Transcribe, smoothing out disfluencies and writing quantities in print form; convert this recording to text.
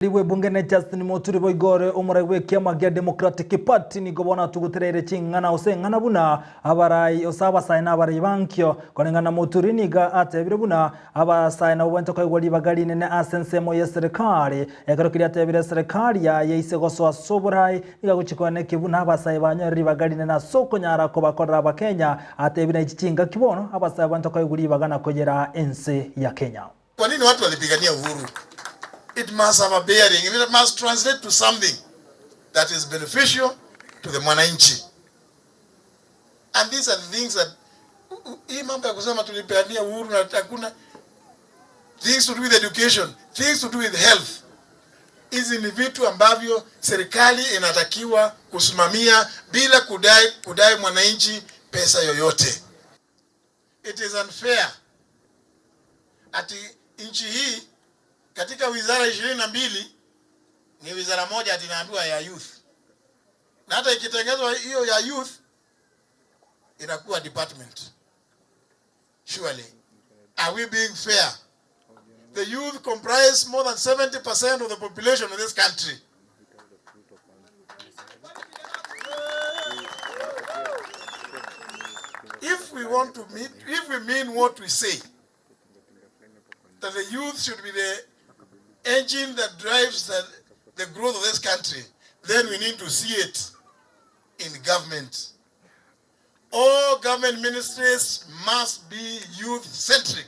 Liwe bungene Justin Muturi boigore umuregwe kiama gya Democratic Party ni gobona tuguterere chingana osengana buna abarai osaba saina abarai bankyo konengana Muturi niga atebire buna abasaina ubwento kwa igwali bagali nene asensemo ya serikali ekarokiri atebire serikali ya yeise goswa soburai niga guchikone kibuna abasai banyari bagali nene soko nyara ko bakorera abakenya atebire ichinga kibono abasai ubwento kwa igwali bagana kogera ense ya Kenya. Kwa nini watu walipigania uhuru? It must have a bearing, and it must translate to something that is beneficial to the mwananchi. And these are the things that hii mambo ya kusema tulipeania uhuru na hakuna things to do with education, things to do with health. Hizi ni vitu ambavyo serikali inatakiwa kusimamia bila kudai mwananchi pesa yoyote. It is unfair ati nchi hii katika wizara 22 ni wizara moja atinaambiwa ya youth. Na hata ikitengezwa hiyo ya youth inakuwa department. Surely, are we being fair? The youth comprise more than 70% of the population of this country. If we mean what we say, that the youth should be the engine that drives the growth of this country, then we need to see it in government. All government ministries must be youth-centric.